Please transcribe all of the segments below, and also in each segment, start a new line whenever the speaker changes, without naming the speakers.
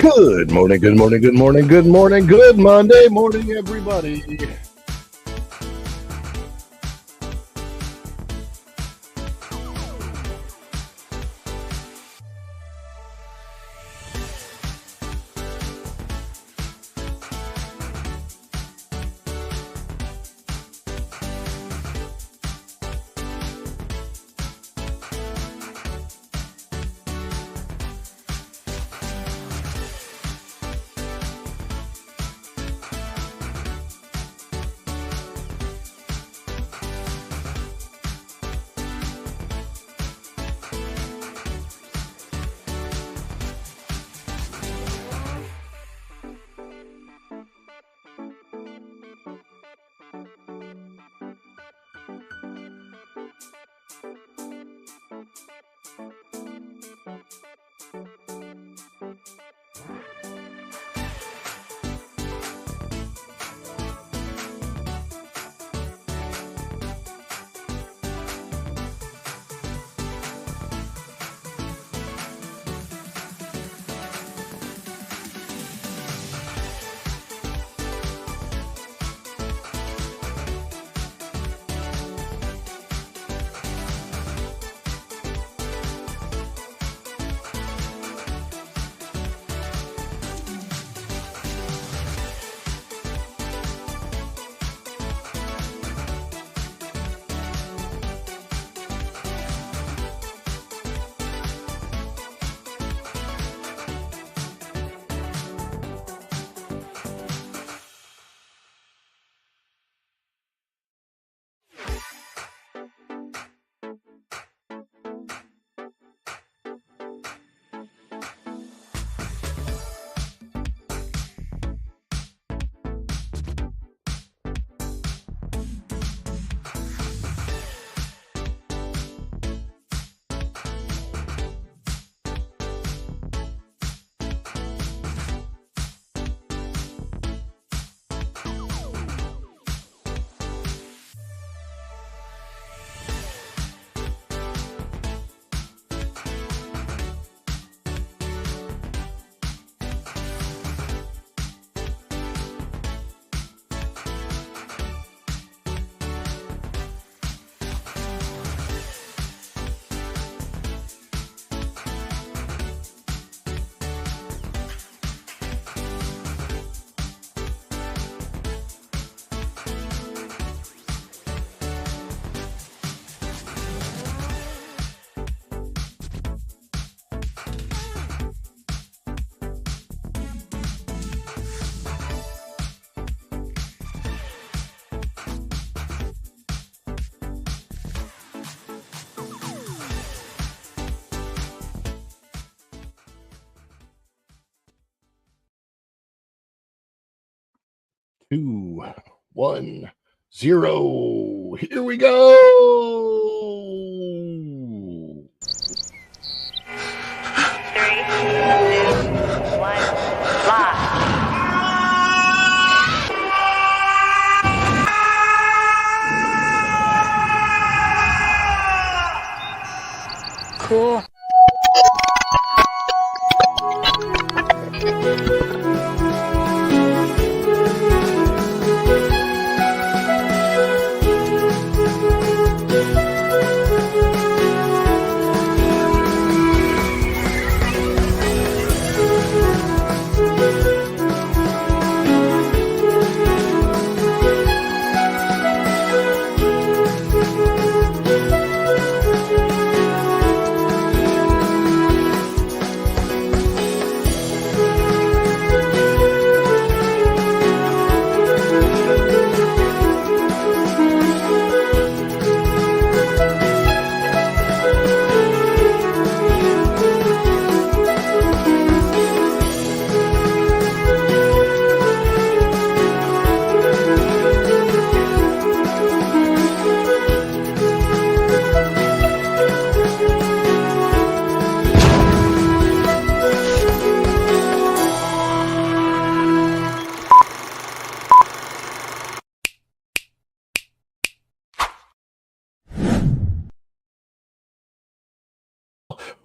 Good morning, good morning, good morning, good morning, good Monday morning, everybody. Two, 1, 0. Here we go.
3, 2, 1, live. Cool.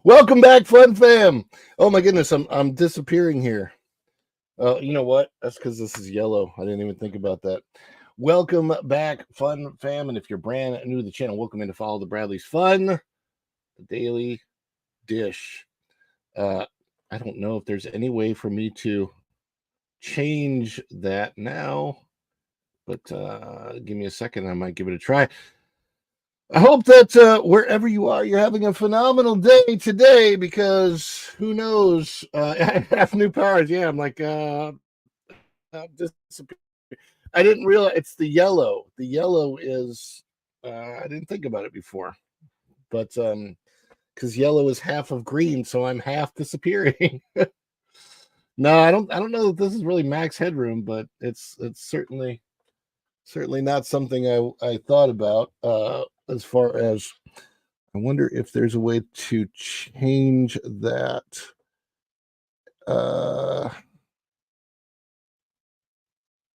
Welcome back, Fun Fam. Oh my goodness, I'm disappearing here. You know what? That's because this is yellow. I didn't even think about that. Welcome back, Fun Fam, and if you're brand new to the channel, welcome in to follow the Bradley's Fun, the Daily Dish. I don't know if there's any way for me to change that now, but give me a second. I might give it a try. I hope that wherever you are, you're having a phenomenal day today, because who knows? I have new powers. Yeah, I'm like, disappear. I didn't realize it's the yellow. The yellow is, I didn't think about it before, but because yellow is half of green, so I'm half disappearing. No, I don't know that this is really max headroom, but it's certainly not something I thought about. As far as, I wonder if there's a way to change that.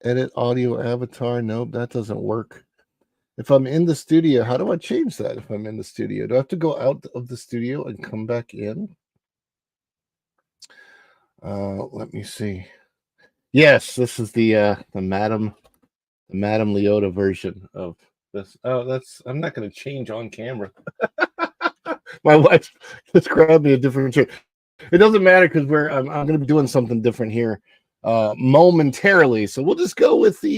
Edit audio avatar. Nope, that doesn't work. If I'm in the studio, how do I change that? If I'm in the studio, do I have to go out of the studio and come back in? Let me see. Yes, this is the Madame Leota version of this. Oh, I'm not going to change on camera. My wife just grabbed me a different shirt. It doesn't matter, because I'm going to be doing something different here momentarily. So we'll just go with the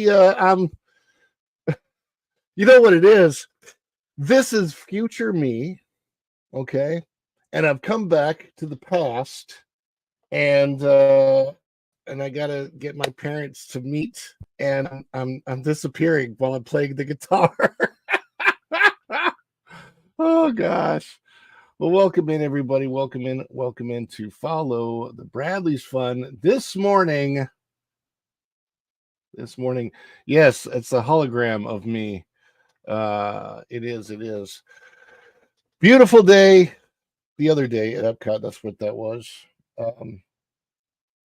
you know what it is. This is future me, okay? And I've come back to the past, and I gotta get my parents to meet, and I'm disappearing while I'm playing the guitar. Oh gosh. Well, welcome in, everybody. Welcome in to follow the Bradley's Fun this morning. Yes, it's a hologram of me. It is. Beautiful day. The other day at Epcot, that's what that was.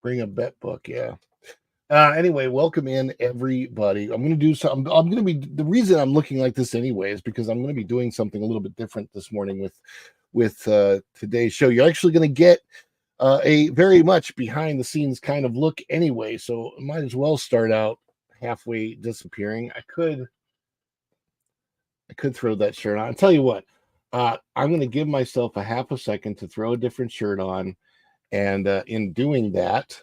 Bring a bet book, yeah. Anyway, welcome in, everybody. I'm going to do something. The reason I'm looking like this anyway is because I'm going to be doing something a little bit different this morning with today's show. You're actually going to get a very much behind the scenes kind of look anyway, so I might as well start out halfway disappearing. I could throw that shirt on. I'll tell you what, I'm going to give myself a half a second to throw a different shirt on, and in doing that,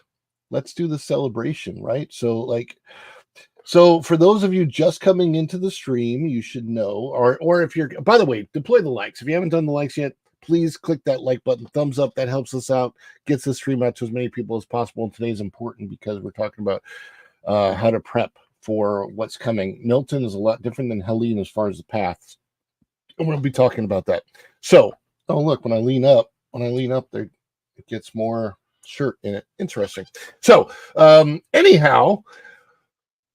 let's do the celebration, right? So for those of you just coming into the stream, you should know, or if you're, by the way, deploy the likes. If you haven't done the likes yet, please click that like button, thumbs up. That helps us out, gets the stream out to as many people as possible. And today's important because we're talking about how to prep for what's coming. Milton is a lot different than Helene as far as the paths. I'm going to be talking about that. So, oh look, when I lean up there, it gets more shirt in it. Interesting. So, anyhow,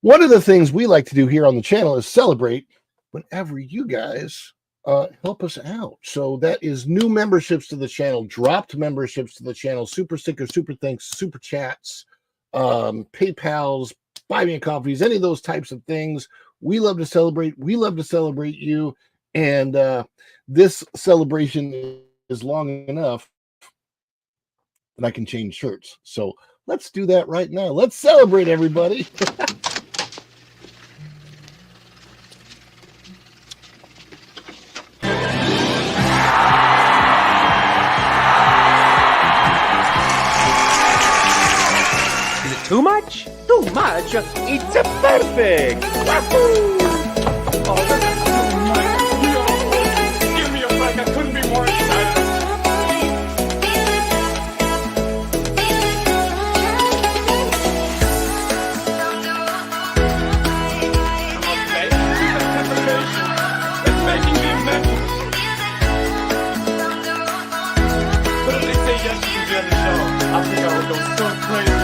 one of the things we like to do here on the channel is celebrate whenever you guys help us out. So that is new memberships to the channel, dropped memberships to the channel, super stickers, super thanks, super chats, PayPals, buy me a coffees, any of those types of things. We love to celebrate. We love to celebrate you. And this celebration is long enough that I can change shirts. So let's do that right now. Let's celebrate, everybody.
Too much? Too much? It's a perfect! Wahoo! Oh, that's too much. Give me a break. I couldn't be more excited. Okay, it's making me mental. But if they say yes, you can be on the show. I think I would go so crazy.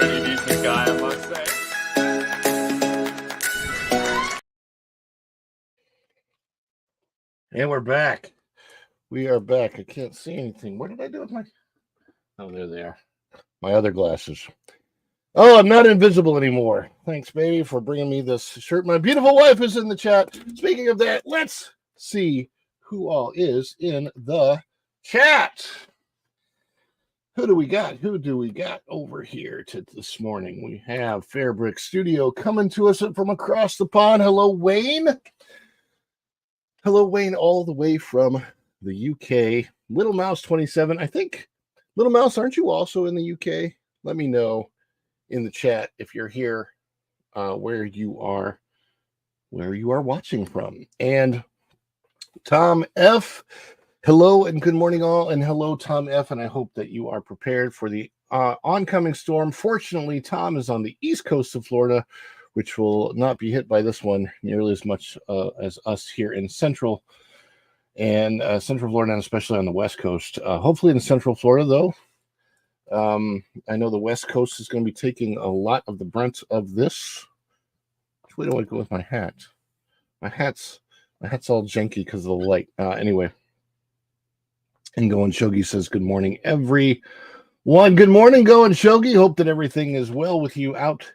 pretty decent guy, I must say.
And we're back. We are back. I can't see anything. What did I do with my... Oh, there they are. My other glasses. Oh, I'm not invisible anymore. Thanks, baby, for bringing me this shirt. My beautiful wife is in the chat. Speaking of that, let's see who all is in the chat. Who do we got? Who do we got over here this morning? We have Fairbrick Studio coming to us from across the pond. Hello, Wayne. Hello, Wayne, all the way from the UK. Little Mouse 27. I think, Little Mouse, aren't you also in the UK? Let me know in the chat if you're here, where you are watching from. And Tom F., hello and good morning all, and hello Tom F., and I hope that you are prepared for the oncoming storm. Fortunately, Tom is on the east coast of Florida, which will not be hit by this one nearly as much as us here in Central Florida, and especially on the west coast. Hopefully in Central Florida, though, I know the west coast is going to be taking a lot of the brunt of this. Which way do I go with my hat? My hat's all janky because of the light. Anyway. And Going Shogi says, good morning, everyone. Good morning, Going Shogi. Hope that everything is well with you out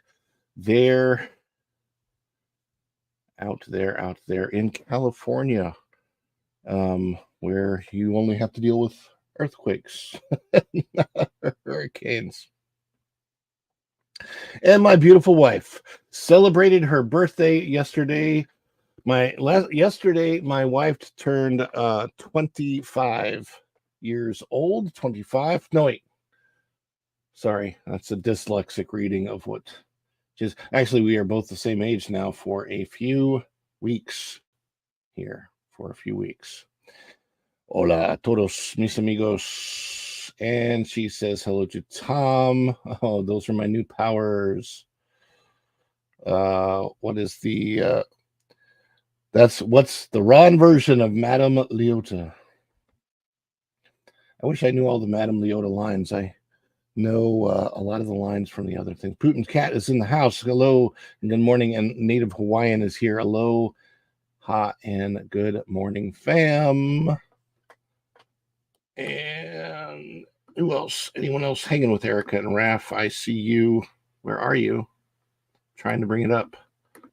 there in California, where you only have to deal with earthquakes, not hurricanes. And my beautiful wife celebrated her birthday yesterday. Yesterday, my wife turned 25 years old. 25? No, wait. Sorry, that's a dyslexic reading of what... Actually, we are both the same age now for a few weeks here. Hola a todos mis amigos. And she says hello to Tom. Oh, those are my new powers. What is the... what's the Ron version of Madame Leota? I wish I knew all the Madame Leota lines. I know a lot of the lines from the other things. Putin's cat is in the house. Hello and good morning. And Native Hawaiian is here. Hello, ha, and good morning, fam. And who else? Anyone else hanging with Erica and Raph? I see you. Where are you? Trying to bring it up.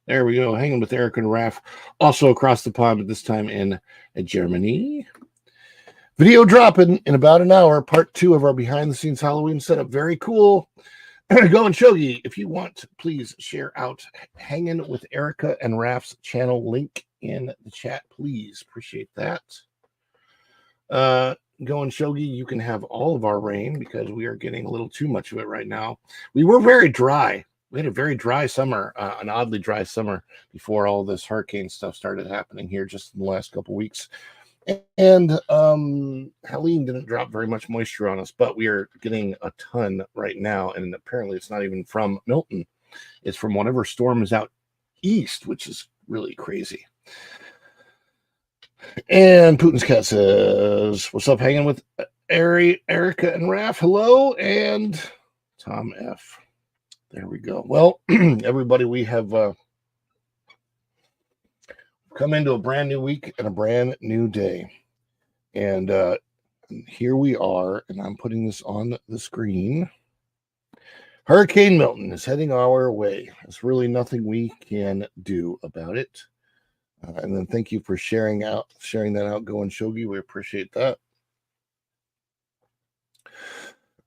There we go. Hanging with Erica and Raph. Also across the pond, but this time in Germany. Video dropping in about an hour. Part 2 of our behind-the-scenes Halloween setup. Very cool. Going Shogi, if you want, please share out Hanging with Erica and Raph's channel link in the chat, please. Appreciate that. Going Shogi, you can have all of our rain because we are getting a little too much of it right now. We were very dry. We had a very dry summer, an oddly dry summer before all this hurricane stuff started happening here just in the last couple weeks. And Helene didn't drop very much moisture on us, but we are getting a ton right now. And apparently it's not even from Milton. It's from whatever storm is out east, which is really crazy. And Putin's cat says, what's up, hanging with Erica and Raph? Hello, and Tom F. There we go. Well, everybody, we have come into a brand new week and a brand new day. And here we are, and I'm putting this on the screen. Hurricane Milton is heading our way. There's really nothing we can do about it. And then thank you for sharing that out, Going Shogi. We appreciate that.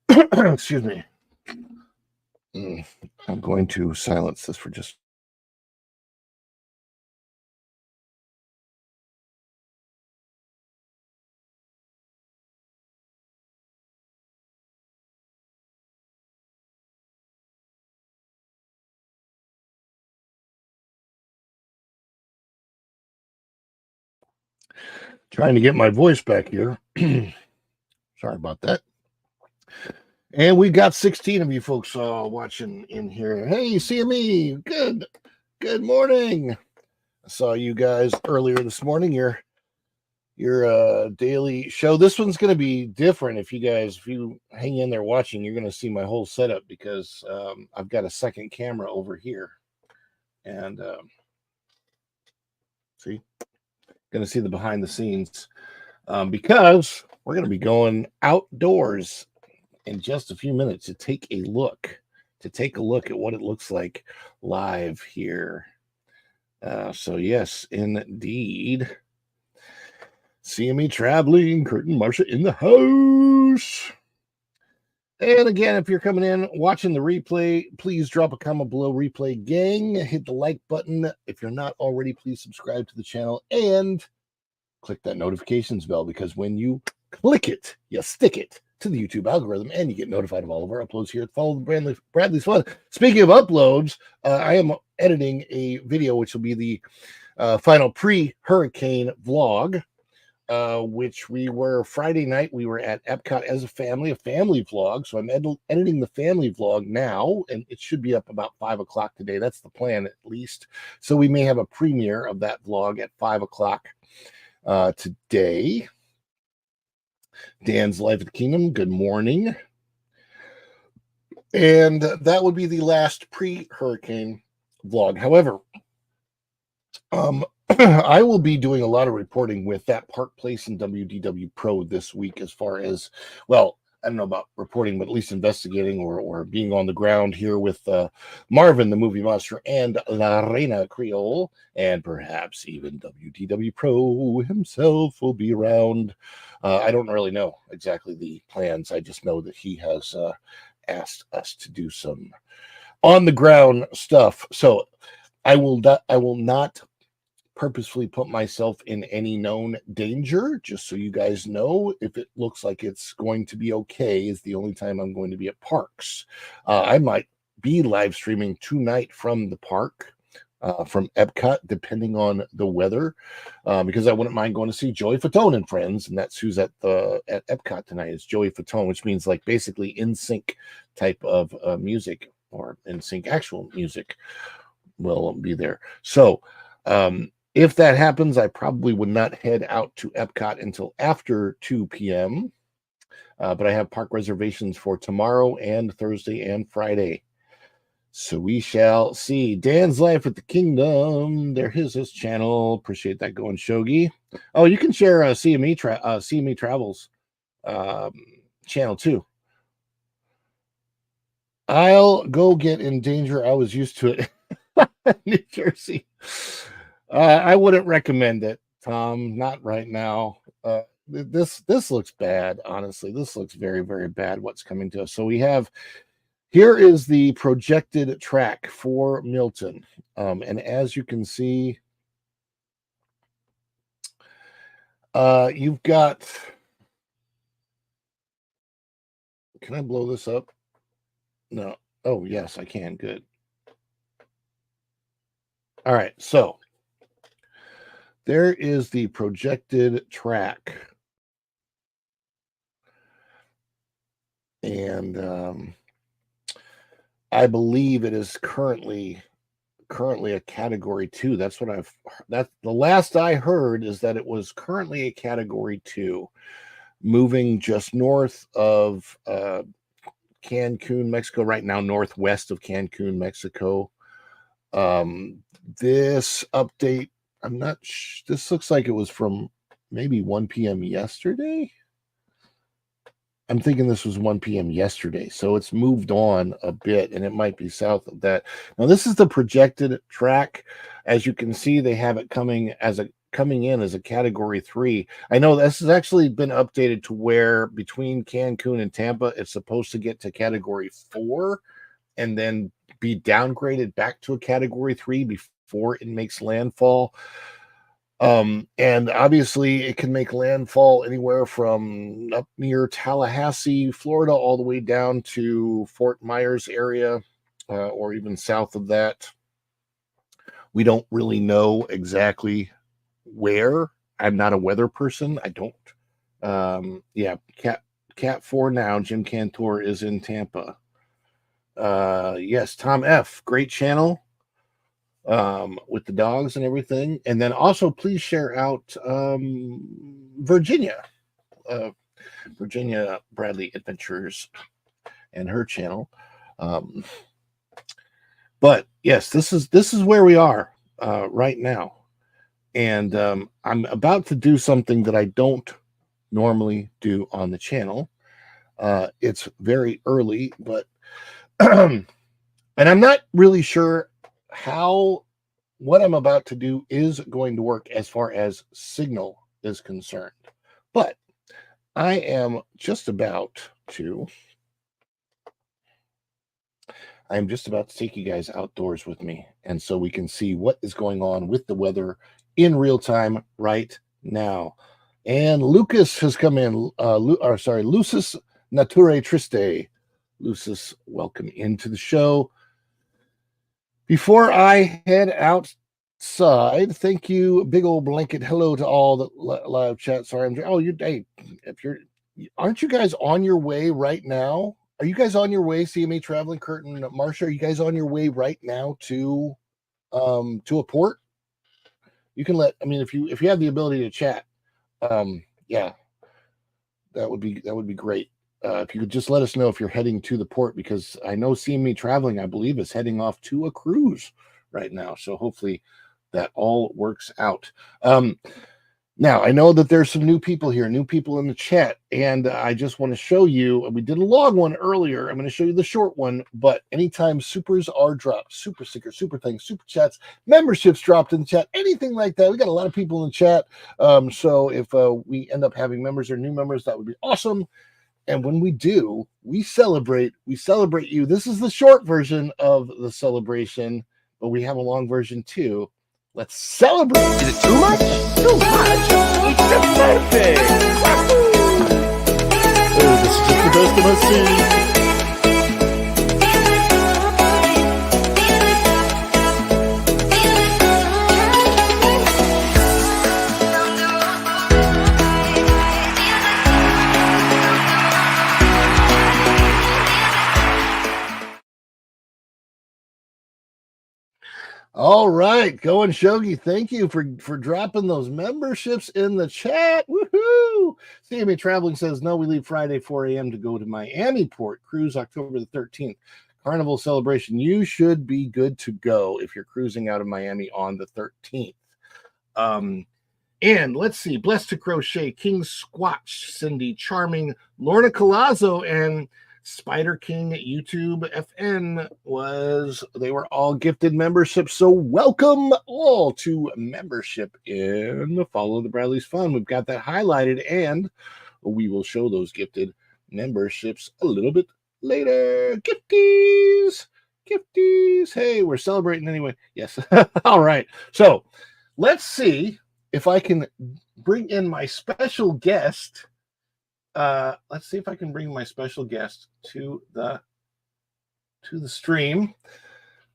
Excuse me. I'm going to silence this for just... Trying to get my voice back here. Sorry about that. And we got 16 of you folks watching in here. Hey, you see me? Good morning. I saw you guys earlier this morning. You're your daily show. This one's going to be different. If you hang in there watching, you're going to see my whole setup because I've got a second camera over here, and see, going to see the behind the scenes because we're going to be going outdoors in just a few minutes to take a look at what it looks like live here. So yes, indeed. CME Traveling, Curtin Marsha in the house. And again, if you're coming in watching the replay, please drop a comment below, replay gang. Hit the like button. If you're not already, please subscribe to the channel and click that notifications bell, because when you click it, you stick it to the YouTube algorithm and you get notified of all of our uploads here at Follow the Bradley's Fun. Speaking of uploads, I am editing a video which will be the final pre-hurricane vlog, which we were Friday night. We were at Epcot as a family vlog. So I'm editing the family vlog now, and it should be up about 5 o'clock today. That's the plan, at least. So we may have a premiere of that vlog at 5 o'clock today. Dan's Life at the Kingdom, good morning. And that would be the last pre-hurricane vlog. However, I will be doing a lot of reporting with that Park Place and WDW Pro this week, as far as, well, I don't know about reporting, but at least investigating or being on the ground here with Marvin, the movie monster, and La Reina Creole, and perhaps even WDW Pro himself will be around. I don't really know exactly the plans. I just know that he has asked us to do some on the ground stuff. So I will not purposefully put myself in any known danger, just so you guys know. If it looks like it's going to be okay, is the only time I'm going to be at parks. I might be live streaming tonight from the park, from Epcot, depending on the weather, because I wouldn't mind going to see Joey Fatone and friends, and that's who's at Epcot tonight, is Joey Fatone, which means like basically in sync type of music, or in sync actual music will be there. So if that happens, I probably would not head out to Epcot until after 2 p.m. But I have park reservations for tomorrow and Thursday and Friday. So we shall see. Dan's Life at the Kingdom. There is his channel. Appreciate that going, Shogi. Oh, you can share CME Travels channel too. I'll go get in danger. I was used to it. New Jersey. I wouldn't recommend it, Tom. Not right now. This looks bad, honestly. This looks very, very bad, what's coming to us. So here is the projected track for Milton. And as you can see, you've got, can I blow this up? No. Oh, yes, I can. Good. All right. So there is the projected track. And I believe it is currently a category 2. That's the last I heard, is that it was currently a category 2, moving just north of Cancun, Mexico, right now northwest of Cancun, Mexico. This update, I'm not this looks like it was from maybe 1 p.m. yesterday. I'm thinking this was 1 p.m. yesterday, so it's moved on a bit, and it might be south of that. Now, this is the projected track. As you can see, they have it coming in as a category 3. I know this has actually been updated to where between Cancun and Tampa, it's supposed to get to category 4 and then be downgraded back to a category 3 before it makes landfall. And obviously it can make landfall anywhere from up near Tallahassee, Florida, all the way down to Fort Myers area, or even south of that. We don't really know exactly where. I'm not a weather person. I don't. Yeah, Cat 4 now. Jim Cantor is in Tampa. Yes, Tom F. Great channel. with the dogs and everything. And then also please share out Virginia, Virginia Bradley Adventures and her channel. But yes, this is where we are right now. And I'm about to do something that I don't normally do on the channel. It's very early, but and I'm not really sure how what I'm about to do is going to work as far as signal is concerned. But I am just about to take you guys outdoors with me, and so we can see what is going on with the weather in real time right now. And Lucas has come in. Lucis Nature Triste. Lucis, welcome into the show. Before I head outside, thank you, big old blanket. Hello to all the live chat. Sorry, aren't you guys on your way right now? Are you guys on your way, CMA Traveling Curtain, Marsha? Are you guys on your way right now to a port? You can if you have the ability to chat, yeah, that would be great. If you could just let us know if you're heading to the port, because I know CMA Traveling, I believe, is heading off to a cruise right now. So hopefully that all works out. Now, I know that there's some new people here, new people in the chat, and I just want to show you, we did a long one earlier. I'm going to show you the short one, but anytime supers are dropped, super stickers, super things, super chats, memberships dropped in the chat, anything like that. We got a lot of people in the chat. So if we end up having members or new members, that would be awesome. And when we do, we celebrate you. This is the short version of the celebration, but we have a long version too. Let's celebrate.
Is it too much? Too much? It's perfect! Wahoo!
Oh, this is just the best of us. All right, Going Shogi, thank you for dropping those memberships in the chat. Woohoo! CMA Traveling says, no, we leave Friday 4 a.m. to go to Miami Port. Cruise October the 13th. Carnival celebration. You should be good to go if you're cruising out of Miami on the 13th. And let's see, Blessed to Crochet, King Squatch, Cindy Charming, Lorna Colazzo, and Spider King YouTube FN they were all gifted memberships. So welcome all to membership in Follow the Bradley's Fun. We've got that highlighted, and we will show those gifted memberships a little bit later. Gifties. Hey, we're celebrating anyway. Yes. All right. So let's see if I can bring in my special guest. Let's see if I can bring my special guest to the stream.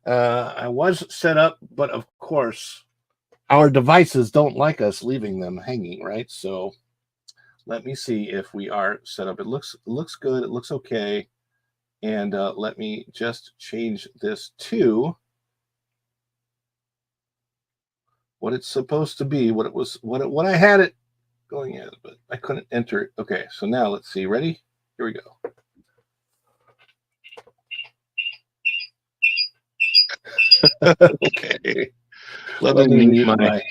I was set up, but of course, our devices don't like us leaving them hanging, right? So let me see if we are set up. It looks good. It looks okay. And let me just change this to what it's supposed to be. What I had it going in, but I couldn't enter it. Okay, so now let's see. Ready? Here we go. Okay. Let me mute my.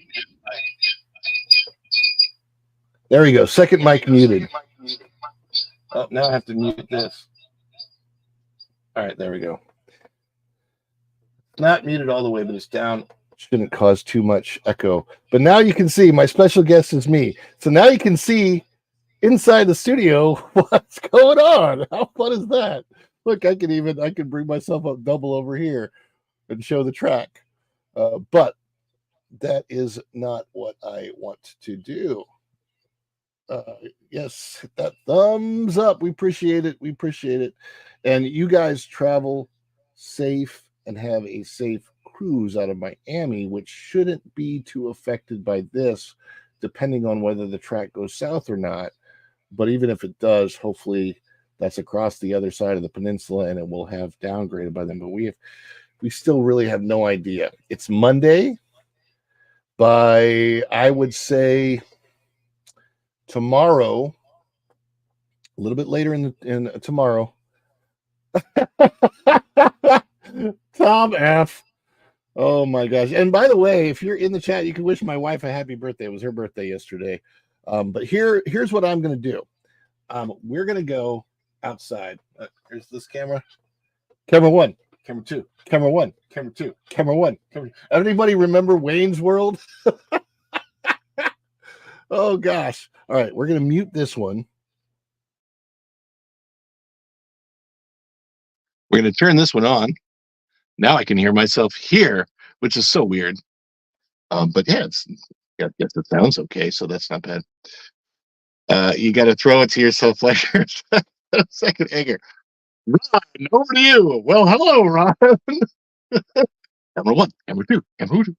There we go. Second mic muted. Oh, now I have to mute this. All right, there we go. Not muted all the way, but it's down. Shouldn't cause too much echo. But now you can see my special guest is me. So now you can see inside the studio what's going on. How fun is that? Look, I can bring myself up double over here and show the track. But that is not what I want to do. Yes, hit that thumbs up. We appreciate it. And you guys travel safe and have a safe cruise out of Miami, which shouldn't be too affected by this, depending on whether the track goes south or not. But even if it does, hopefully that's across the other side of the peninsula and it will have downgraded by then. But we have we still really have no idea. It's Monday. By, I would say, tomorrow, a little bit later in tomorrow. Tom F. Oh my gosh. And by the way, if you're in the chat, you can wish my wife a happy birthday. It was her birthday yesterday. But here's what I'm going to do. We're going to go outside. Here's this camera. Camera one, camera two, camera one, camera two, camera one. Everybody remember Wayne's World? Oh gosh. All right, we're going to mute this one. We're going to turn this one on. Now I can hear myself here, which is so weird. But yeah, I guess it sounds okay, so that's not bad. You got to throw it to yourself like a second egger. Ron, over to you. Well, hello, Ron. Camera one, camera two, camera two.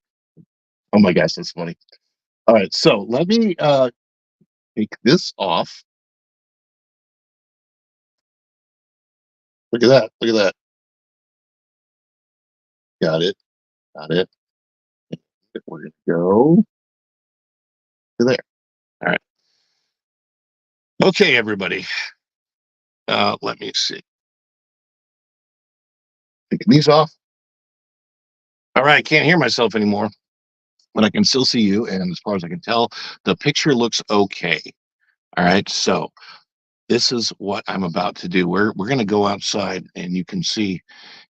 Oh my gosh, that's funny. All right, so let me take this off. Look at that. Look at that. Got it. Got it. We're going to go to there. All right. Okay, everybody. Let me see. Taking these off. All right, I can't hear myself anymore, but I can still see you. And as far as I can tell, the picture looks okay. All right, so this is what I'm about to do. We're going to go outside, and you can see.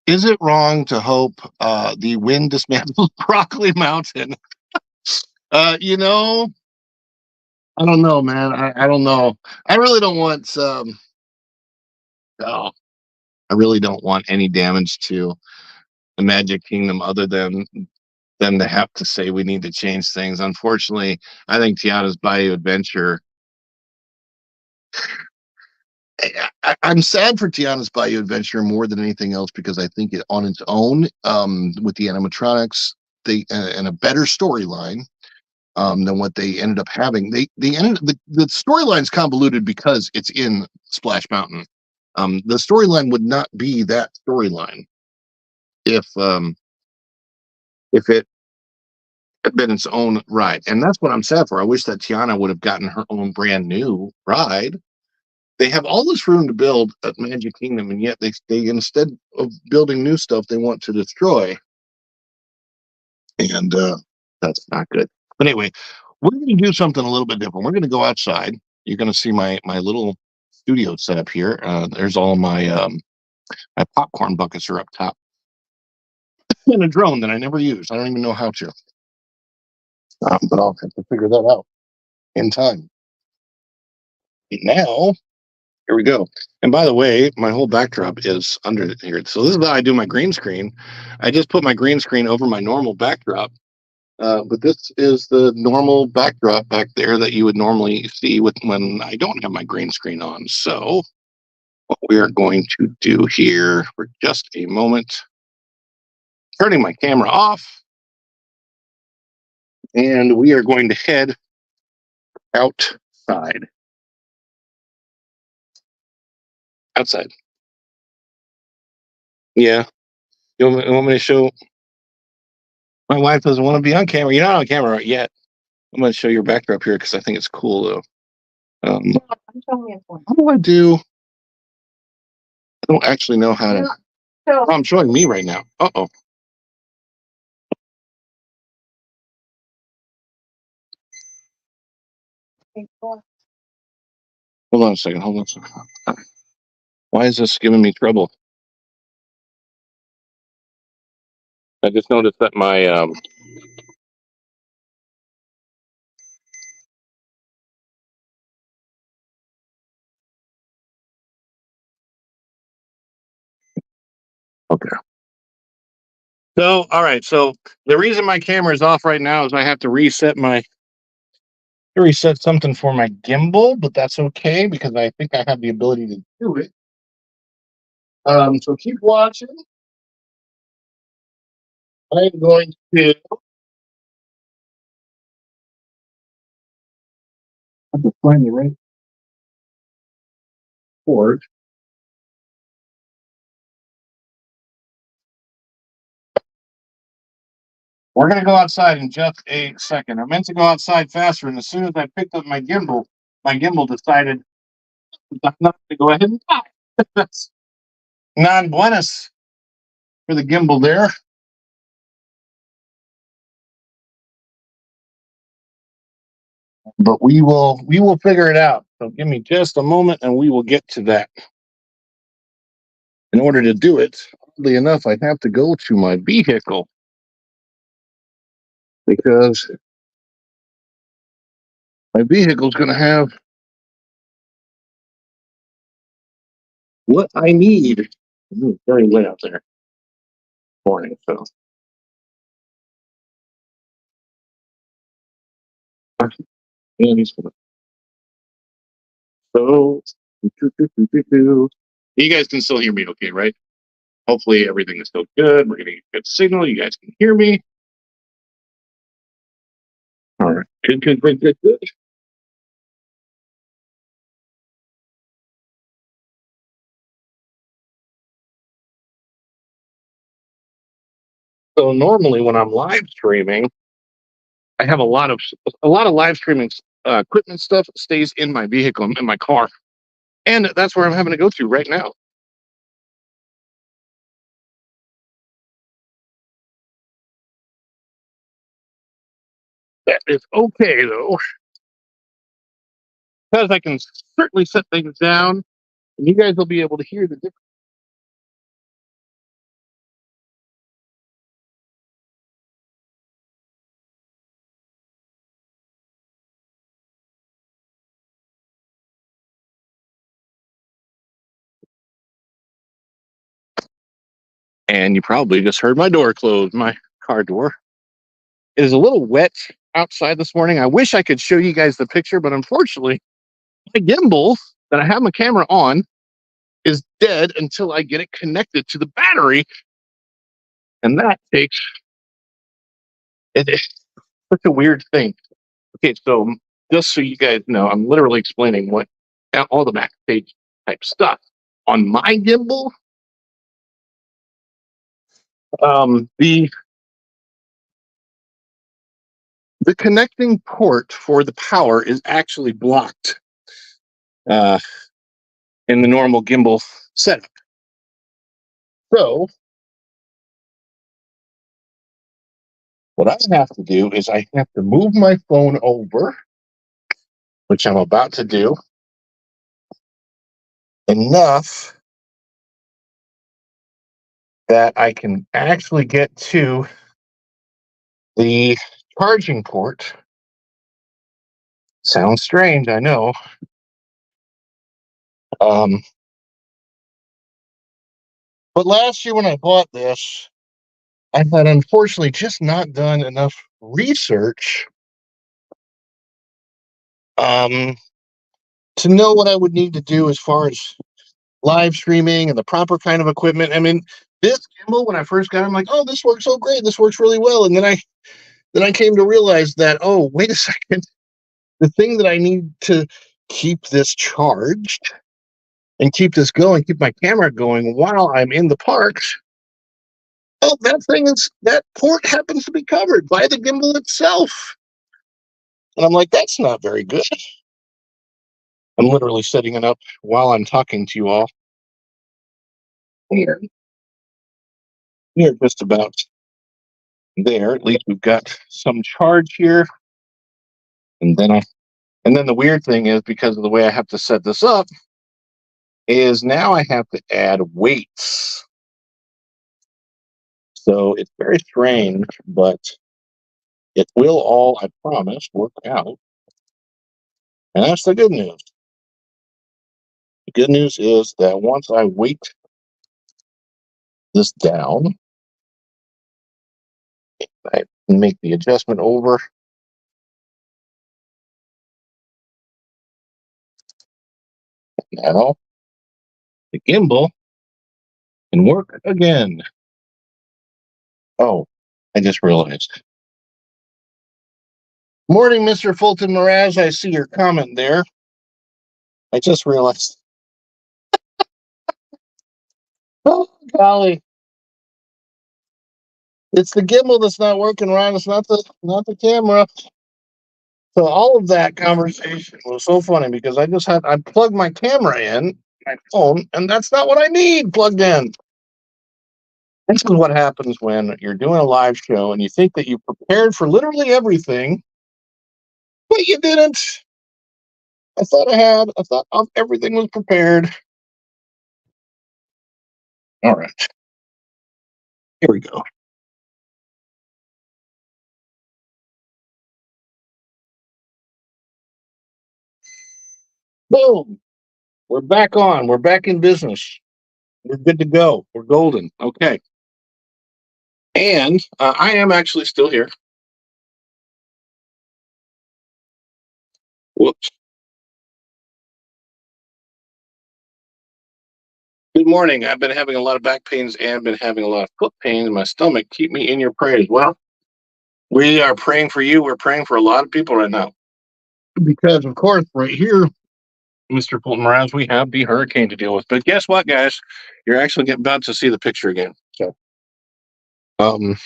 Is it wrong to hope the wind dismantles Broccoli Mountain? You know, I don't know, man. I don't know. I really don't want. Oh, I really don't want any damage to the Magic Kingdom, other than them to have to say we need to change things. Unfortunately, I think Tiana's Bayou Adventure. I'm sad for Tiana's Bayou Adventure more than anything else, because I think it on its own, with the animatronics, they and a better storyline than what they ended up having. They ended the storyline's convoluted because it's in Splash Mountain. The storyline would not be that storyline if it had been its own ride, and that's what I'm sad for. I wish that Tiana would have gotten her own brand new ride. They have all this room to build at Magic Kingdom, and yet they instead of building new stuff, they want to destroy, and that's not good. But anyway, we're going to do something a little bit different. We're going to go outside. You're going to see my little studio setup here. There's all my popcorn buckets are up top, and a drone that I never use. I don't even know how to, but I'll have to figure that out in time. Now, here we go. And by the way, my whole backdrop is under here. So this is how I do my green screen. I just put my green screen over my normal backdrop. But this is the normal backdrop back there that you would normally see when I don't have my green screen on. So what we are going to do here for just a moment, turning my camera off, and we are going to head outside. Outside. Yeah. You want me to show? My wife doesn't want to be on camera. You're not on camera yet. I'm going to show your backdrop here because I think it's cool, though. How do I do? I don't actually know how to. Oh, I'm showing me right now. Uh-oh. Hold on a second. Hold on a second. Why is this giving me trouble? I just noticed that my okay. So, all right. So the reason my camera is off right now is I have to reset something for my gimbal, but that's okay because I think I have the ability to do it. So keep watching. I'm going to. I have to find the right port. We're going to go outside in just a second. I meant to go outside faster, and as soon as I picked up my gimbal decided not to go ahead and die. That's non buenos for the gimbal there. But we will figure it out. So give me just a moment and we will get to that. In order to do it, oddly enough, I have to go to my vehicle because my vehicle is going to have what I need. It's very wet out there this morning, so and he's gonna so you guys can still hear me okay, right? Hopefully everything is still good. We're getting a good signal. You guys can hear me. All right. Good. So normally when I'm live streaming, I have a lot of live streaming equipment stuff stays in my vehicle, in my car, and that's where I'm having to go to right now. That is okay though, because I can certainly set things down, and you guys will be able to hear the difference. And you probably just heard my door close, my car door. It is a little wet outside this morning. I wish I could show you guys the picture, but unfortunately, my gimbal that I have my camera on is dead until I get it connected to the battery. And that takes it's such a weird thing. Okay, so just so you guys know, I'm literally explaining what all the backstage type stuff on my gimbal. The connecting port for the power is actually blocked in the normal gimbal setup. So what I have to do is I have to move my phone over, which I'm about to do, enough that I can actually get to the charging port. Sounds strange, I know. But last year when I bought this, I had unfortunately just not done enough research to know what I would need to do as far as live streaming and the proper kind of equipment. I mean, this gimbal, when I first got it, I'm like, oh, this works so great. This works really well. And then I came to realize that, oh, wait a second. The thing that I need to keep this charged and keep this going, keep my camera going while I'm in the parks. Oh, that port happens to be covered by the gimbal itself. And I'm like, that's not very good. I'm literally setting it up while I'm talking to you all. Here. We're just about there. At least we've got some charge here. And then the weird thing is, because of the way I have to set this up, is now I have to add weights. So it's very strange, but it will all, I promise, work out. And that's the good news. The good news is that once I weight this down, I can make the adjustment over. Now, the gimbal can work again. Oh, I just realized. Morning, Mr. Fulton Miraz. I see your comment there. I just realized. Oh, golly. It's the gimbal that's not working right. It's not the camera. So all of that conversation was so funny because I plugged my camera in my phone, and that's not what I need plugged in. This is what happens when you're doing a live show and you think that you prepared for literally everything, but you didn't. I thought I had. I thought everything was prepared. All right, here we go. Boom. We're back on. We're back in business. We're good to go. We're golden. Okay. And I am actually still here. Whoops. Good morning. I've been having a lot of back pains and been having a lot of foot pains in my stomach. Keep me in your prayers. Well, we are praying for you. We're praying for a lot of people right now. Because, of course, right here, Mr. Fulton Morales, we have the hurricane to deal with. But guess what, guys? You're actually about to see the picture again. So, um,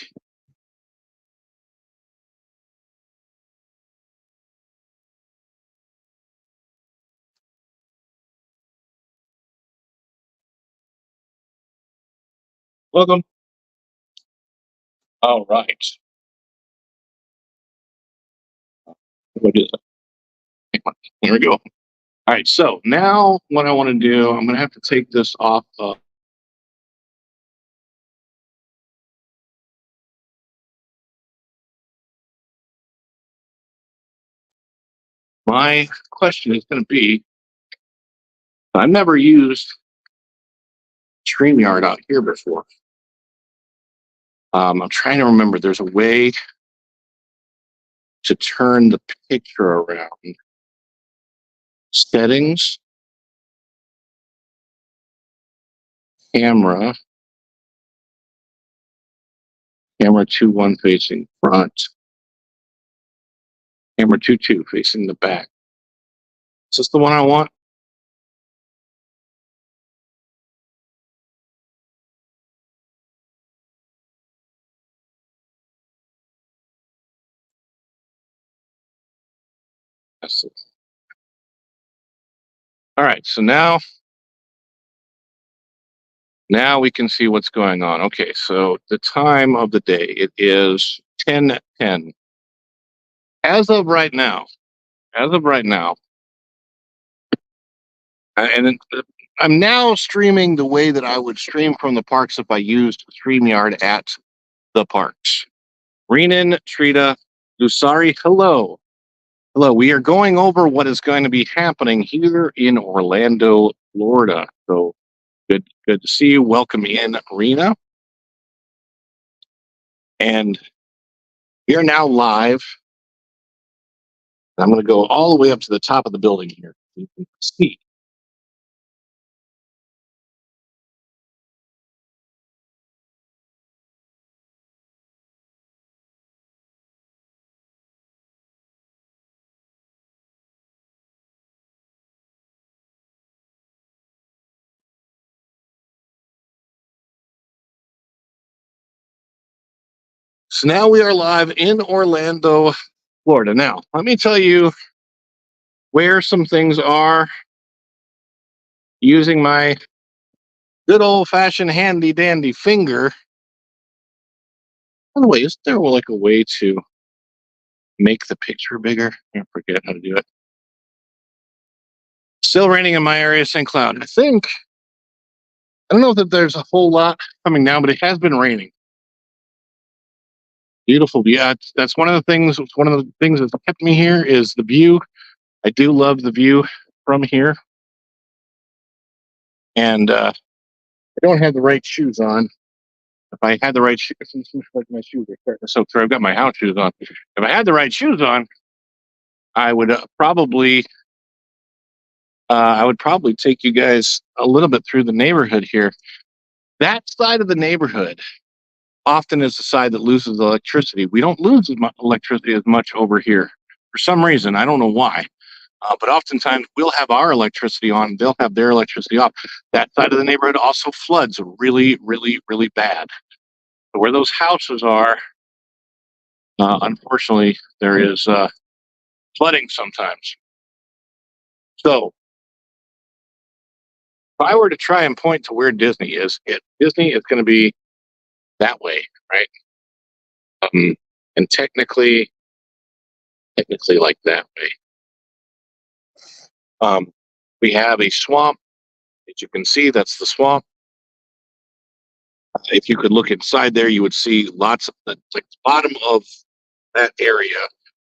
welcome. All right. What is it? Here we go. All right. So now what I want to do, I'm going to have to take this off of my question is going to be, I've never used StreamYard out here before. I'm trying to remember. There's a way to turn the picture around. Settings, camera 2-1 facing front, camera 2-2 facing the back. Is this the one I want? That's it. All right, so now we can see what's going on. Okay, so the time of the day, it is 10:10. As of right now, and I'm now streaming the way that I would stream from the parks if I used StreamYard at the parks. Renan, Shrita, Lusari, hello. Hello, we are going over what is going to be happening here in Orlando, Florida. So good to see you. Welcome in, Rena. And we are now live. I'm going to go all the way up to the top of the building here. You can see. So now we are live in Orlando, Florida. Now, let me tell you where some things are using my good old-fashioned handy-dandy finger. By the way, is there like a way to make the picture bigger? I forget how to do it. Still raining in my area, St. Cloud. I don't know that there's a whole lot coming down, but it has been raining. Beautiful. Yeah, that's one of the things. One of the things that's kept me here is the view. I do love the view from here. And I don't have the right shoes on. If I had the right shoes, like my shoes are starting to soak through. I've got my house shoes on. If I had the right shoes on, I would probably take you guys a little bit through the neighborhood here. That side of the neighborhood often is the side that loses electricity. We don't lose as much electricity as much over here for some reason. I don't know why. But oftentimes we'll have our electricity on, they'll have their electricity off. That side of the neighborhood also floods really, really, really bad. So where those houses are, unfortunately, there is flooding sometimes. So if I were to try and point to where Disney is, Disney is going to be that way, right? And technically like that way. We have a swamp. As you can see, that's the swamp. If you could look inside there, you would see lots of the bottom of that area.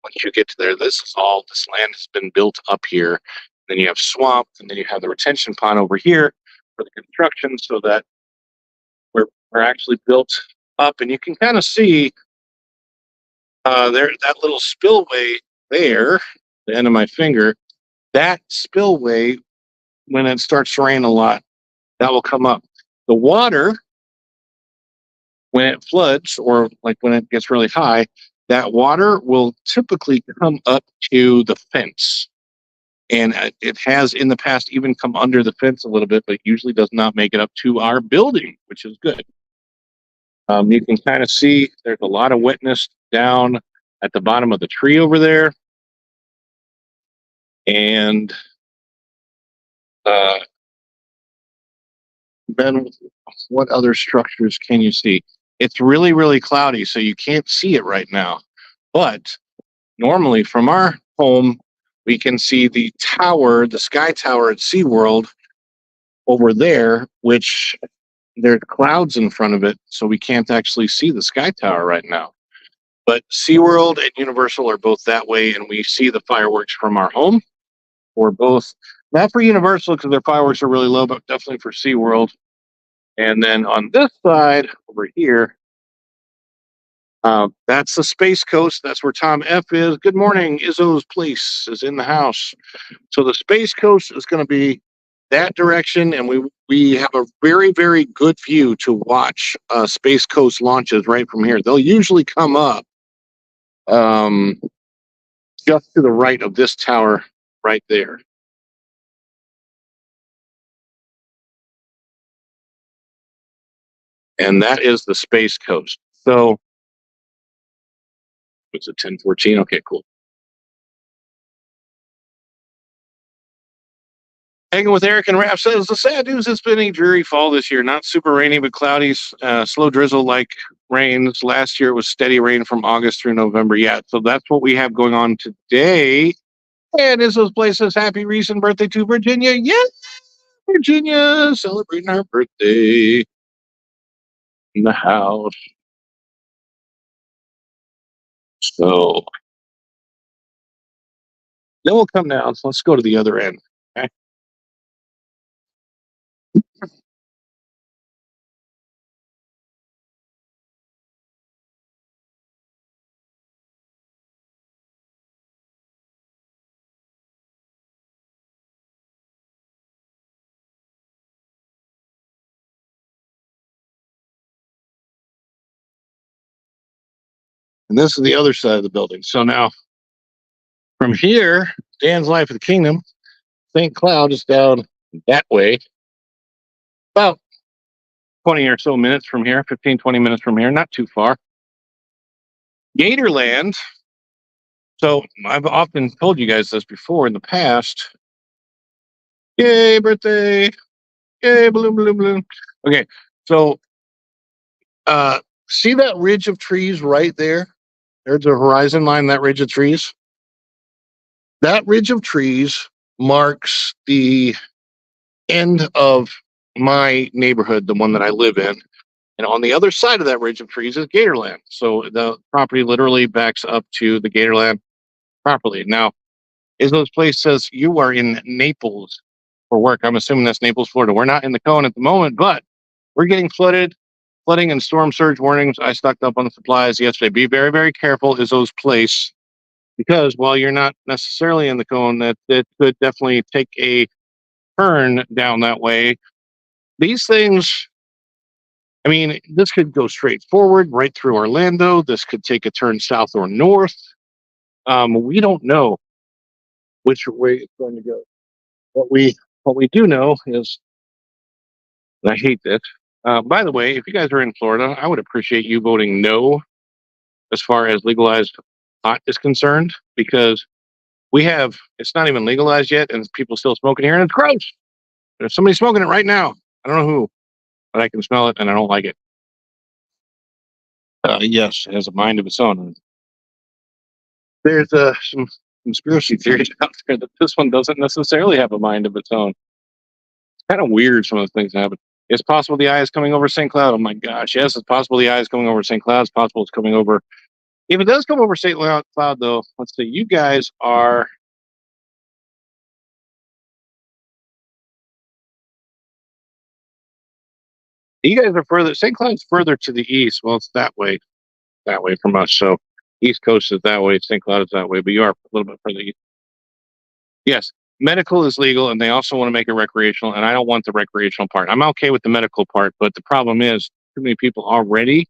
Once you get to there, this land has been built up here. Then you have swamp, and then you have the retention pond over here for the construction, so that we're actually built up, and you can kind of see there that little spillway there, the end of my finger. That spillway, when it starts to rain a lot, that will come up. The water, when it floods or like when it gets really high, that water will typically come up to the fence. And it has in the past even come under the fence a little bit, but usually does not make it up to our building, which is good. You can kind of see there's a lot of wetness down at the bottom of the tree over there. And then what other structures can you see? It's really, really cloudy, so you can't see it right now. But normally from our home, we can see the tower, the sky tower at SeaWorld over there, which there's clouds in front of it, so we can't actually see the sky tower right now. But SeaWorld and Universal are both that way, and we see the fireworks from our home. Or both, not for Universal because their fireworks are really low, but definitely for SeaWorld. And then on this side over here, that's the Space Coast. That's where Tom F is. Good morning. Izzo's place is in the house. So the Space Coast is going to be that direction, and we have a very, very good view to watch Space Coast launches right from here. They'll usually come up just to the right of this tower right there. And that is the Space Coast. So was it 1014? Okay, cool. Hanging with Eric and Raph says the sad news, it's been a dreary fall this year. Not super rainy, but cloudy, slow drizzle like rains. Last year it was steady rain from August through November. Yeah, so that's what we have going on today. And Izzo's place says happy recent birthday to Virginia. Yes, Virginia, celebrating our birthday in the house. So then we'll come down. So let's go to the other end. Okay. And this is the other side of the building. So now from here, Dan's Life of the Kingdom, St. Cloud is down that way. About 20 or so minutes from here, 15, 20 minutes from here, not too far. Gatorland. So I've often told you guys this before in the past. Yay, birthday. Yay, balloon, balloon, balloon. Okay, so see that ridge of trees right there? There's a horizon line, that ridge of trees. That ridge of trees marks the end of my neighborhood, the one that I live in. And on the other side of that ridge of trees is Gatorland. So the property literally backs up to the Gatorland property. Now, Izzo's place says you are in Naples for work. I'm assuming that's Naples, Florida. We're not in the cone at the moment, but we're getting flooding and storm surge warnings. I stocked up on the supplies yesterday. Be very, very careful, Izzo's place, because while you're not necessarily in the cone, that could definitely take a turn down that way. These things, I mean, this could go straight forward right through Orlando. This could take a turn south or north. We don't know which way it's going to go. What we do know is, and I hate this,
By the way, if you guys are in Florida, I would appreciate you voting no as far as legalized pot is concerned, because it's not even legalized yet, and people still smoking here, and it's gross. There's somebody smoking it right now. I don't know who, but I can smell it, and I don't like it. Yes, it has a mind of its own. There's some conspiracy theories out there that this one doesn't necessarily have a mind of its own. It's kind of weird, some of the things that happen. It's possible the eye is coming over St. Cloud. Oh my gosh, yes, it's possible the eye is coming over St. Cloud. It's possible it's coming over. If it does come over St. Cloud, though, let's see, you guys are. You guys are further. St. Cloud's further to the east. Well, it's that way from us. So, East Coast is that way. St. Cloud is that way. But you are a little bit further east. Yes, medical is legal, and they also want to make it recreational. And I don't want the recreational part. I'm okay with the medical part, but the problem is too many people already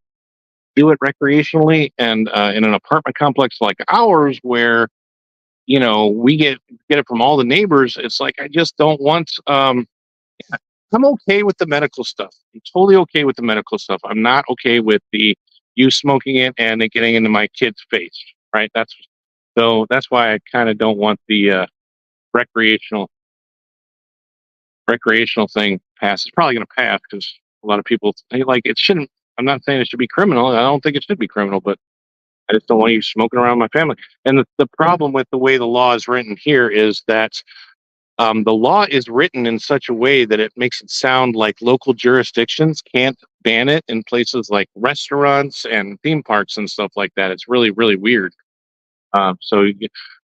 do it recreationally, and in an apartment complex like ours, where we get it from all the neighbors. It's like I just don't want. I'm okay with the medical stuff. I'm totally okay with the medical stuff. I'm not okay with you smoking it and it getting into my kid's face. Right? That's why I kind of don't want the recreational thing passed. It's probably going to pass because a lot of people like it shouldn't. I'm not saying it should be criminal. I don't think it should be criminal, but I just don't want you smoking around my family. And the problem with the way the law is written here is that the law is written in such a way that it makes it sound like local jurisdictions can't ban it in places like restaurants and theme parks and stuff like that. It's really, really weird.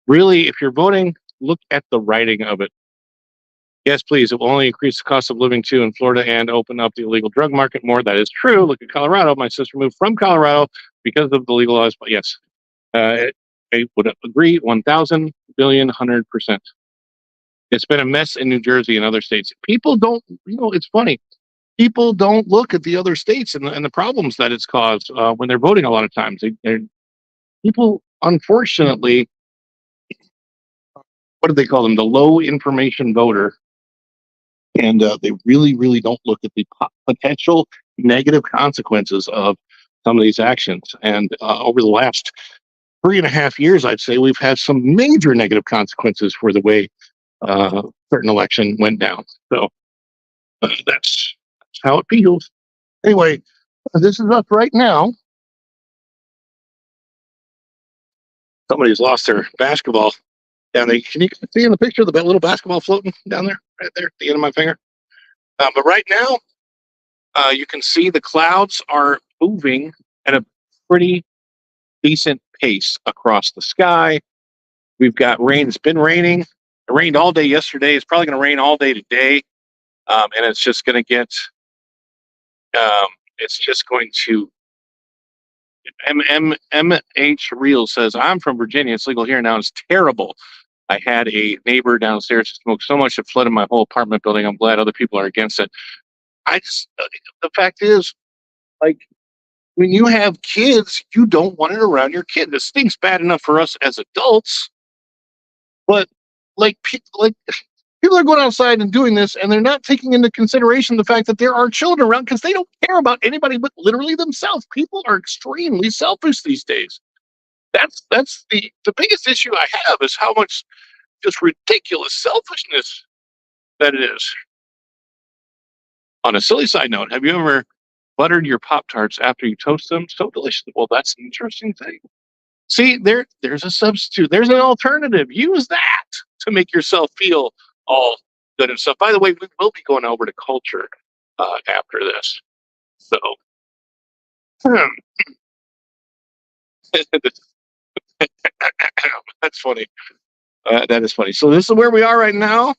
Really, if you're voting, look at the writing of it. Yes, please. It will only increase the cost of living too in Florida and open up the illegal drug market more. That is true. Look at Colorado. My sister moved from Colorado because of the legalized. But yes, I would agree 1,000 billion, 100%. It's been a mess in New Jersey and other states. People don't, it's funny. People don't look at the other states and the problems that it's caused when they're voting a lot of times. People, unfortunately, what do they call them? The low information voter. And they really, really don't look at the potential negative consequences of some of these actions. And over the last 3.5 years, I'd say we've had some major negative consequences for the way certain election went down. So that's how it feels. Anyway, this is us right now. Somebody's lost their basketball down there. Can you see in the picture the little basketball floating down there, right there at the end of my finger? But right now, you can see the clouds are moving at a pretty decent pace across the sky. We've got rain. It's been raining. It rained all day yesterday. It's probably going to rain all day today. And it's just going to get, it's just going to, MH Real says, I'm from Virginia. It's legal here now. It's terrible. I had a neighbor downstairs who smoked so much it flooded my whole apartment building. I'm glad other people are against it. The fact is, like, when you have kids, you don't want it around your kid. This stinks bad enough for us as adults, but people are going outside and doing this, and they're not taking into consideration the fact that there are children around because they don't care about anybody but literally themselves. People are extremely selfish these days. That's the biggest issue I have is how much just ridiculous selfishness that it is. On a silly side note, have you ever buttered your Pop-Tarts after you toast them? So delicious. Well, that's an interesting thing. See, there's a substitute. There's an alternative. Use that to make yourself feel all good and stuff. By the way, we will be going over to culture after this. So, that's funny. That is funny. So this is where we are right now.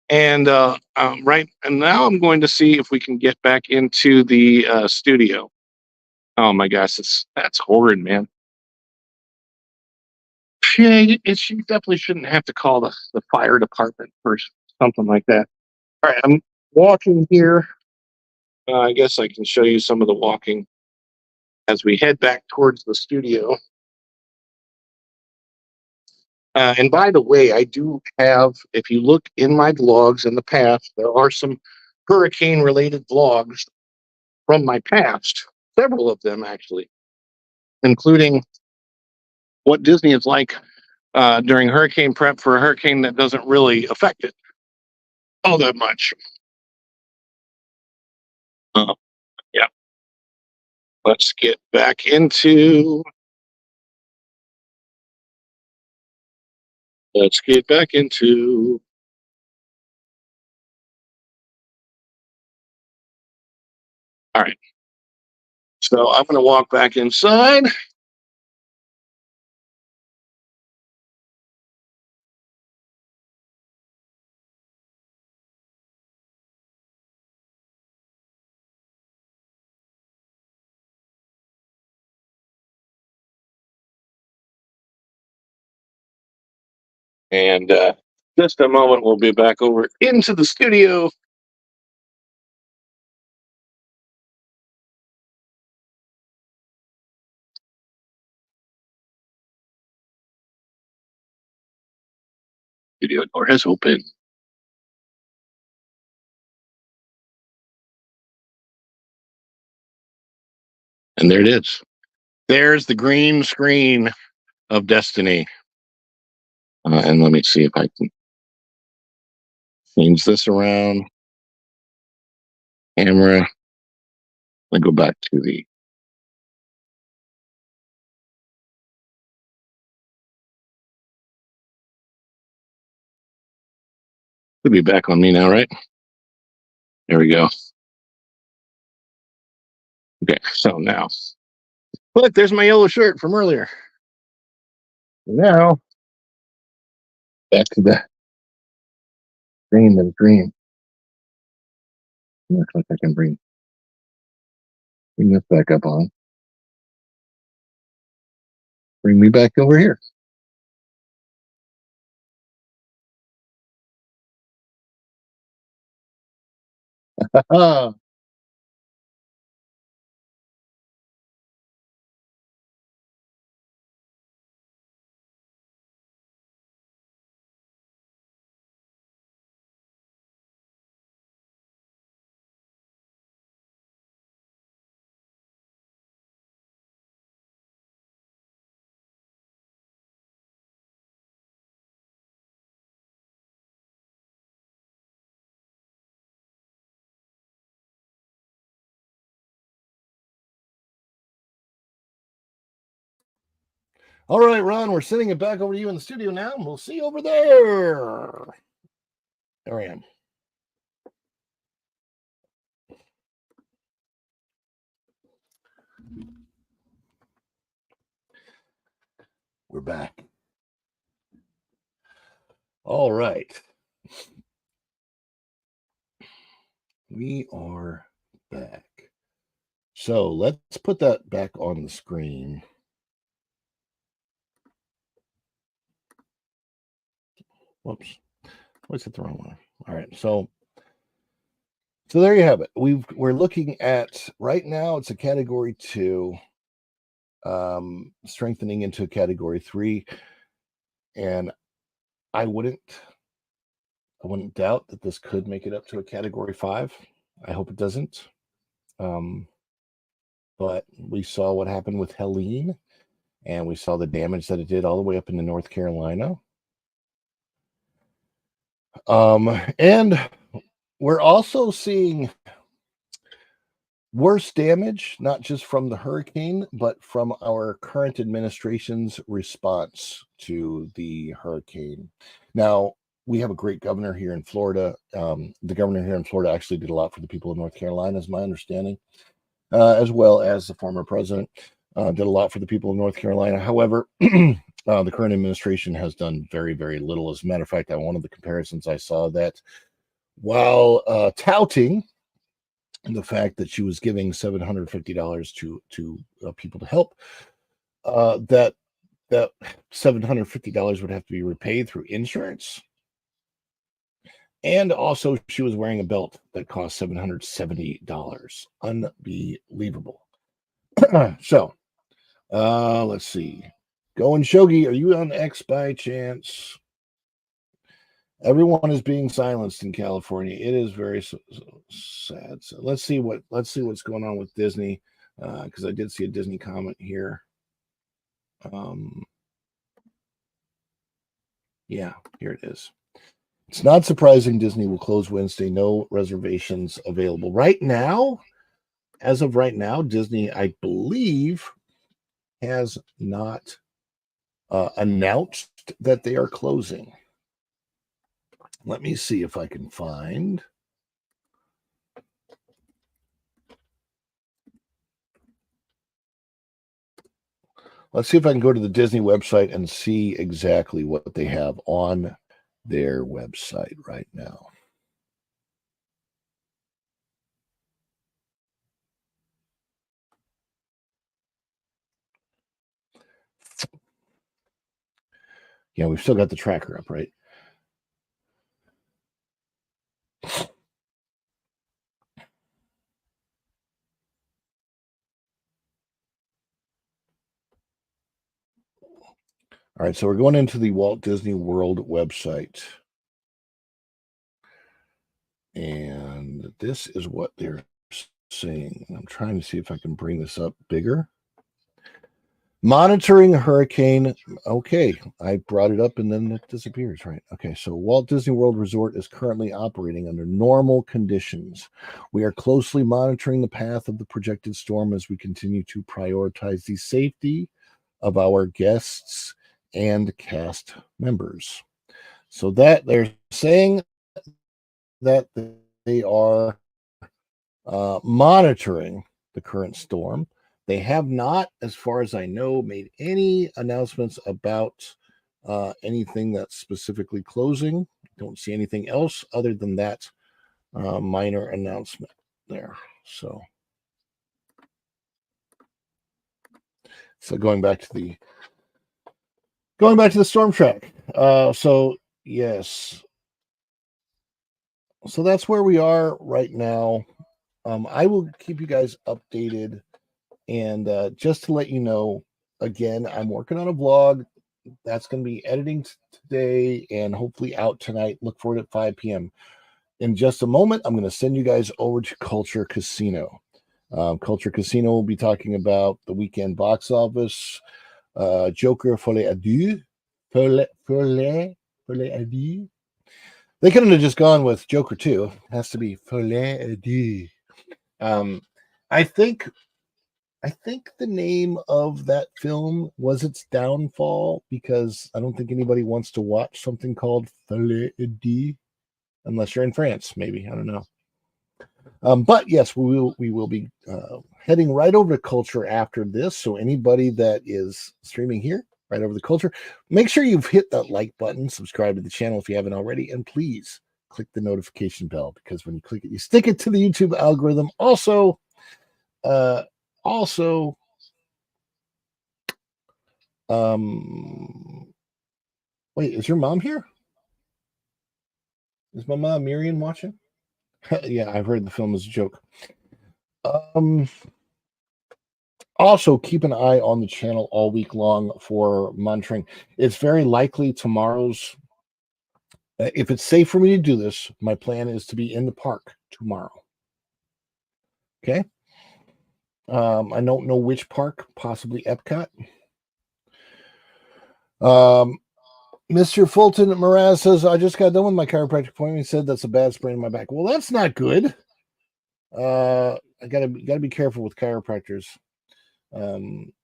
And now I'm going to see if we can get back into the studio. Oh my gosh, that's horrid, man. Yeah, you definitely shouldn't have to call the fire department for something like that. All right, I'm walking here. I guess I can show you some of the walking as we head back towards the studio. And by the way, I do have, if you look in my vlogs in the past, there are some hurricane-related vlogs from my past, several of them actually, including what Disney is like during hurricane prep for a hurricane that doesn't really affect it all that much. Yeah. Let's get back into. Let's get back into. All right. So I'm going to walk back inside. And just a moment, we'll be back over into the studio. Studio door has opened. And there it is. There's the green screen of Destiny. And let me see if I can change this around. Camera. Let me go back to the. It'll be back on me now, right? There we go. Okay, so now. Look, there's my yellow shirt from earlier. Now, back to the green and green. Looks like I can bring this back up on. Bring me back over here. All right, Ron, we're sending it back over to you in the studio now, and we'll see you over there. There I am. We're back. All right. We are back. So let's put that back on the screen. Whoops. Let's hit the wrong one. All right. So there you have it. We're looking at right now, it's a category 2, strengthening into a category 3. And I wouldn't doubt that this could make it up to a category 5. I hope it doesn't. But we saw what happened with Helene, and we saw the damage that it did all the way up into North Carolina. And we're also seeing worse damage, not just from the hurricane, but from our current administration's response to the hurricane. Now, we have a great governor here in Florida. The governor here in Florida actually did a lot for the people of North Carolina, is my understanding, as well as the former president did a lot for the people of North Carolina. However, the current administration has done very, very little. As a matter of fact, one of the comparisons I saw that while touting the fact that she was giving $750 to people to help, that $750 would have to be repaid through insurance. And also, she was wearing a belt that cost $770. Unbelievable. So, let's see. Going Shogi, are you on X by chance?
Everyone is being silenced in California. It is very sad. So let's see what's going on with Disney, because I did see a Disney comment here. Yeah, here it is. It's not surprising Disney will close Wednesday. No reservations available right now. As of right now, Disney, I believe, has not announced that they are closing. Let me see if I can find. Let's see if I can go to the Disney website and see exactly what they have on their website right now. Yeah, we've still got the tracker up, right? All right, so we're going into the Walt Disney World website. And this is what they're saying. I'm trying to see if I can bring this up bigger. Monitoring hurricane. Okay, I brought it up and then it disappears, right? Okay, so Walt Disney World Resort is currently operating under normal conditions. We are closely monitoring the path of the projected storm as we continue to prioritize the safety of our guests and cast members. So that they're saying that they are monitoring the current storm. They have not, as far as I know, made any announcements about anything that's specifically closing. Don't see anything else other than that minor announcement there. So going back to the storm track. So yes. So that's where we are right now. I will keep you guys updated. And just to let you know, again, I'm working on a vlog that's going to be editing today and hopefully out tonight. Look for it at 5 p.m. In just a moment, I'm going to send you guys over to Culture Casino. Culture Casino will be talking about the weekend box office, Joker Folie à Deux. Folie à Deux. They couldn't have just gone with Joker 2. It has to be Folie à Deux. I think the name of that film was its downfall, because I don't think anybody wants to watch something called Folie à Deux unless you're in France, maybe. I don't know. But yes, we will be heading right over to Culture after this. So anybody that is streaming here, right over to Culture, make sure you've hit that like button, subscribe to the channel if you haven't already, and please click the notification bell, because when you click it, you stick it to the YouTube algorithm. Also, wait, is your mom here? Is my mom Miriam watching? Yeah, I've heard the film is a joke. Also, keep an eye on the channel all week long for monitoring. It's very likely tomorrow's, if it's safe for me to do this, my plan is to be in the park tomorrow. Okay. I don't know which park, possibly Epcot. Mr. Fulton Mraz says, I just got done with my chiropractic appointment. He said that's a bad sprain in my back. Well, that's not good. I gotta be careful with chiropractors.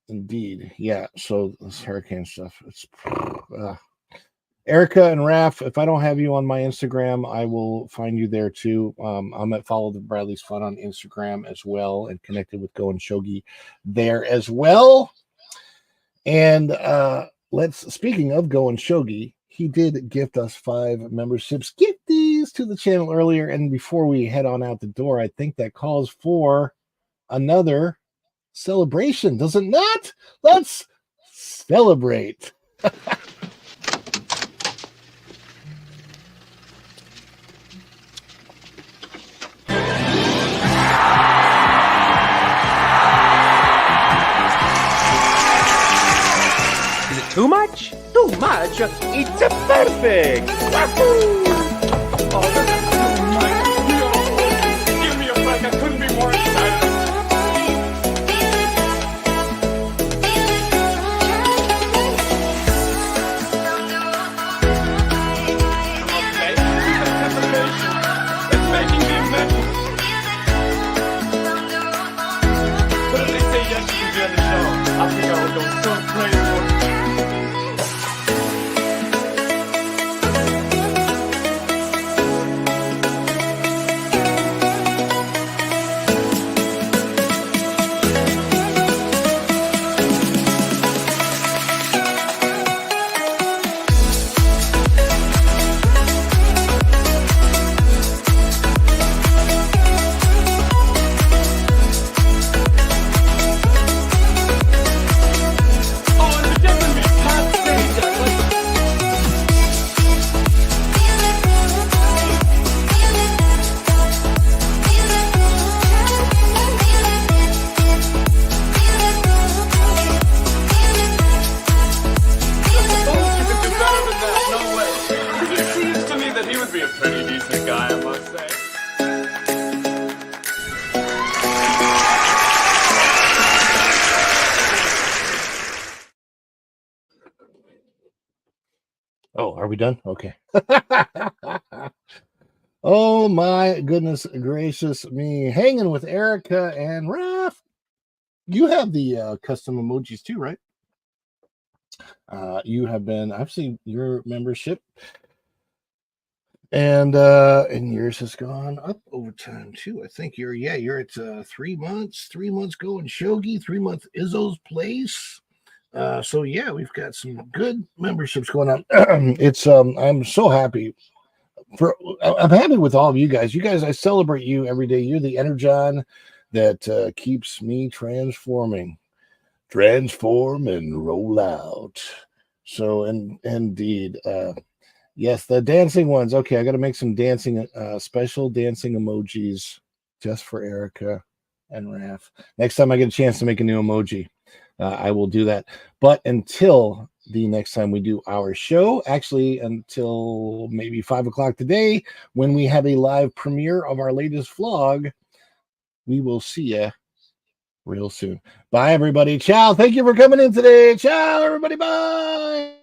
Indeed. Yeah. So this hurricane stuff, it's Erica and Raph, if I don't have you on my Instagram, I will find you there too. I'm at Follow the Bradley's Fun on Instagram as well, and connected with Go and Shogi there as well. And speaking of Go and Shogi, he did gift us 5 memberships. Get these to the channel earlier. And before we head on out the door, I think that calls for another celebration, does it not? Let's celebrate.
Too much? too much. It's perfect. Wahoo! Oh, this is too much. Give me a break. I couldn't be more excited. Okay, this anticipation. It's making me mental. But if they say yes, you can be on the show. I think I would go so crazy. Be a pretty decent guy, I must say.
Oh, are we done? Okay. Oh my goodness gracious me. Hanging with Erica and Raph. You have the custom emojis too, right? You have been, I've seen your membership. And yours has gone up over time too. I think you're at 3 months, 3 months going Shogi, 3 month Izzo's place. So yeah, we've got some good memberships going on. It's I'm so happy I'm happy with all of you guys. You guys, I celebrate you every day. You're the energon that keeps me transform and roll out. So indeed, yes, the dancing ones. Okay, I got to make some dancing, special dancing emojis just for Erica and Raph. Next time I get a chance to make a new emoji, I will do that. But until the next time we do our show, actually until maybe 5 o'clock today, when we have a live premiere of our latest vlog, we will see you real soon. Bye, everybody. Ciao. Thank you for coming in today. Ciao, everybody. Bye.